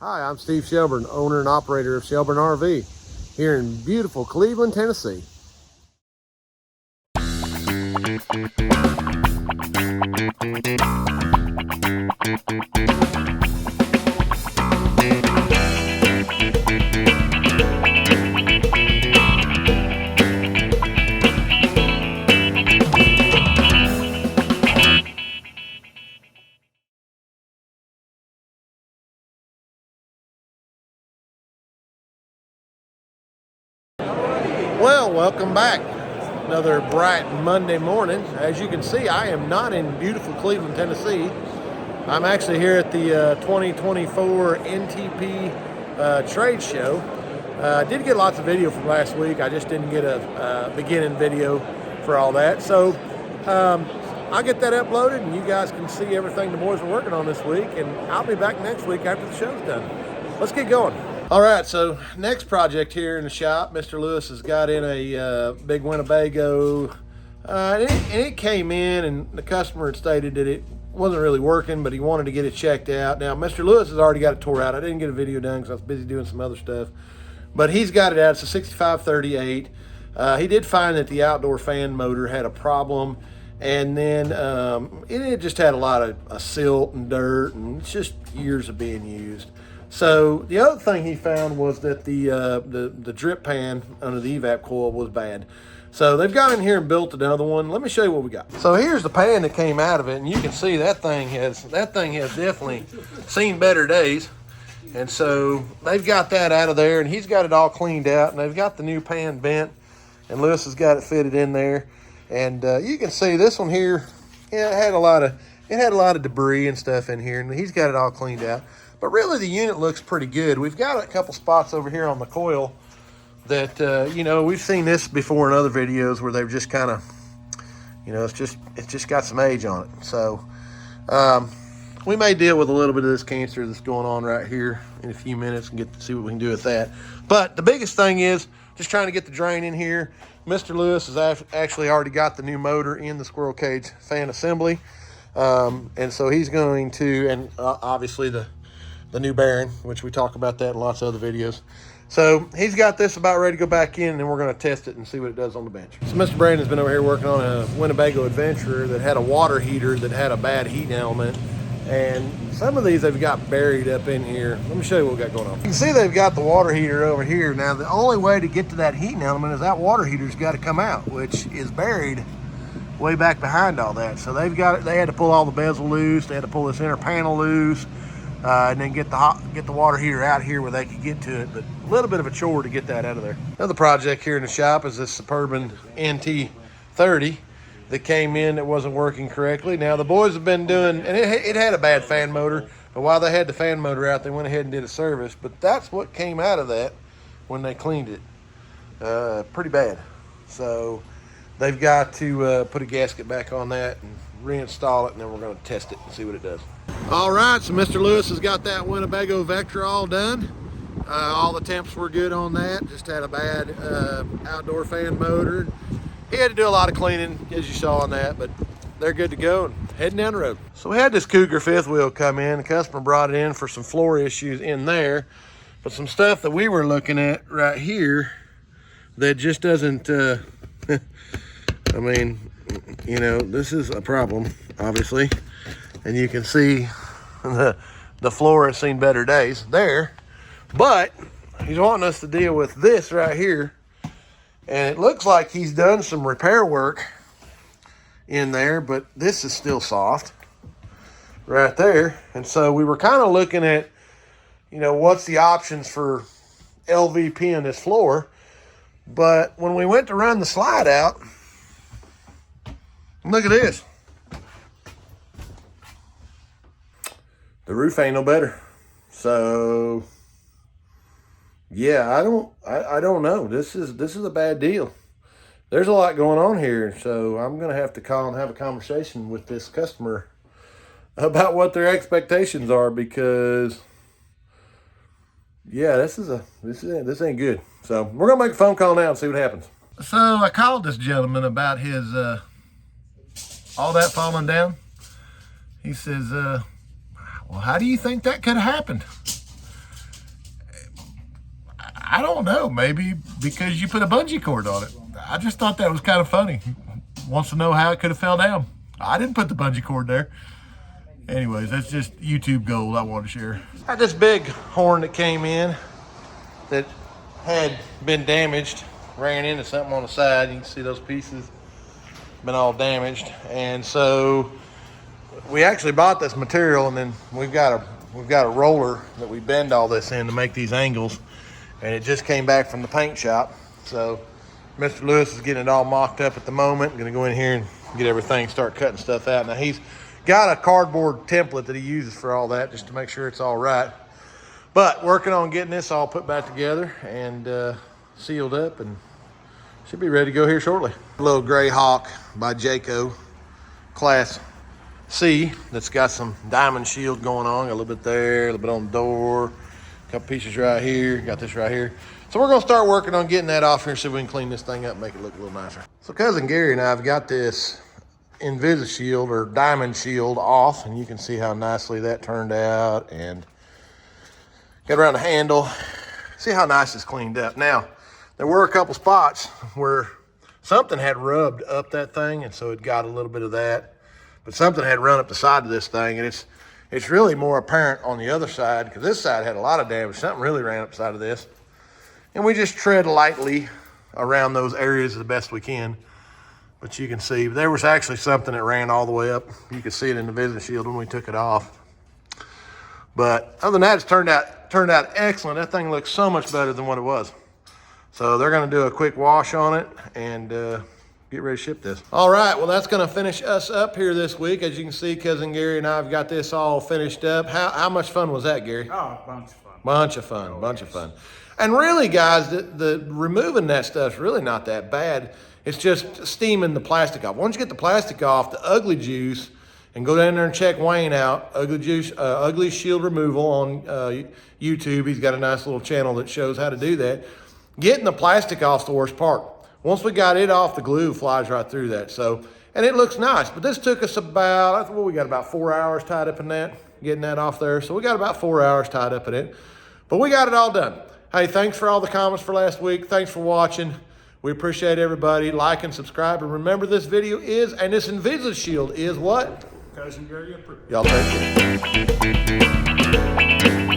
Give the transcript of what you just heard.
Hi, I'm Steve Shelburne, owner and operator of Shelburne RV here in beautiful Cleveland, Tennessee. Well, welcome back. Another bright Monday morning. As you can see, I am not in beautiful Cleveland, Tennessee. I'm actually here at the 2024 NTP trade show. I did get lots of video from last week. I just didn't get a beginning video for all that. So I'll get that uploaded and you guys can see everything the boys are working on this week. And I'll be back next week after the show's done. Let's get going. All right, so next project here in the shop, Mr. Lewis has got in a big Winnebago, and it came in, and the customer had stated that it wasn't really working, but he wanted to get it checked out. Now, Mr. Lewis has already got it tore out. I didn't get a video done because I was busy doing some other stuff, but he's got it out. It's a 6538. He did find that the outdoor fan motor had a problem, and then it just had a lot of silt and dirt, and it's just years of being used. So the other thing he found was that the drip pan under the evap coil was bad. So they've gone in here and built another one. Let me show you what we got. So here's the pan that came out of it, and you can see that thing has definitely seen better days. And so they've got that out of there, and he's got it all cleaned out, and they've got the new pan bent, and Lewis has got it fitted in there. And you can see this one here, yeah, it had a lot of debris and stuff in here, and he's got it all cleaned out. But really, the unit looks pretty good. We've got a couple spots over here on the coil that, we've seen this before in other videos where they've just kind of, it's just got some age on it. So we may deal with a little bit of this cancer that's going on right here in a few minutes and get to see what we can do with that. But the biggest thing is just trying to get the drain in here. Mr. Lewis has actually already got the new motor in the squirrel cage fan assembly. And so he's going to, and obviously the new bearing, which we talk about that in lots of other videos. So he's got this about ready to go back in, and then we're going to test it and see what it does on the bench. So Mr. Brandon's been over here working on a Winnebago Adventurer that had a water heater that had a bad heat element. And some of these they've got buried up in here. Let me show you what we got going on. You can see they've got the water heater over here. Now, the only way to get to that heating element is that water heater's got to come out, which is buried way back behind all that. So they had to pull all the bezel loose. They had to pull this inner panel loose. And then get the water heater out here where they could get to it, but a little bit of a chore to get that out of there. Another project here in the shop is this Suburban NT30 that came in that wasn't working correctly. Now the boys have been doing, and it had a bad fan motor, but while they had the fan motor out, they went ahead and did a service. But that's what came out of that when they cleaned it. Pretty bad. So they've got to put a gasket back on that and reinstall it, and then we're going to test it and see what it does. All right, so Mr. Lewis has got that Winnebago Vectra all done. All the temps were good on that. Just had a bad outdoor fan motor. He had to do a lot of cleaning, as you saw on that, but they're good to go and heading down the road. So we had this Cougar fifth wheel come in. The customer brought it in for some floor issues in there, but some stuff that we were looking at right here that just doesn't, I mean, this is a problem, obviously. And you can see the floor has seen better days there. But he's wanting us to deal with this right here. And it looks like he's done some repair work in there, but this is still soft right there. And so we were kind of looking at, what's the options for LVP in this floor. But when we went to run the slide out, look at this. The roof ain't no better. So yeah, I don't know. This is a bad deal. There's a lot going on here. So I'm gonna have to call and have a conversation with this customer about what their expectations are, because yeah, this ain't good. So we're gonna make a phone call now and see what happens. So I called this gentleman about his all that falling down. He says, well, how do you think that could have happened? I don't know. Maybe because you put a bungee cord on it. I just thought that was kind of funny. Wants to know how it could have fell down. I didn't put the bungee cord there. Anyways, that's just YouTube gold I wanted to share. Had this big horn that came in that had been damaged, ran into something on the side. You can see those pieces been all damaged, and so we actually bought this material, and then we've got a roller that we bend all this in to make these angles, and it just came back from the paint shop. So Mr. Lewis is getting it all mocked up at the moment. I'm gonna go in here and get everything, start cutting stuff out. Now he's got a cardboard template that he uses for all that, just to make sure it's all right. But working on getting this all put back together and sealed up, and should be ready to go here shortly. A little Gray Hawk by Jayco, Class C, that's got some diamond shield going on. Got a little bit there, a little bit on the door, a couple pieces right here, got this right here. So we're gonna start working on getting that off here, see if we can clean this thing up and make it look a little nicer. So Cousin Gary and I have got this Invisishield or diamond shield off, and you can see how nicely that turned out, and got around the handle. See how nice it's cleaned up. Now, there were a couple spots where something had rubbed up that thing, and so it got a little bit of that, but something had run up the side of this thing, and it's really more apparent on the other side, because this side had a lot of damage. Something really ran up the side of this, and we just tread lightly around those areas the best we can. But you can see there was actually something that ran all the way up. You could see it in the Invisishield when we took it off. But other than that, it's turned out excellent. That thing looks so much better than what it was. So they're gonna do a quick wash on it and get ready to ship this. All right, well, that's gonna finish us up here this week. As you can see, Cousin Gary and I have got this all finished up. How much fun was that, Gary? Oh, a bunch of fun. Bunch of fun. And really, guys, the removing that stuff's really not that bad. It's just steaming the plastic off. Once you get the plastic off, the ugly juice, and go down there and check Wayne out, Ugly Shield Removal on YouTube. He's got a nice little channel that shows how to do that. Getting the plastic off's the worst part. Once we got it off, the glue flies right through that. So, and it looks nice, but this took us about, we got about 4 hours tied up in that, getting that off there. So we got about 4 hours tied up in it, but we got it all done. Hey, thanks for all the comments for last week. Thanks for watching. We appreciate everybody. Like and subscribe. And remember, this video is, and this Invisishield is what? Cousin Gary approved. Y'all take care.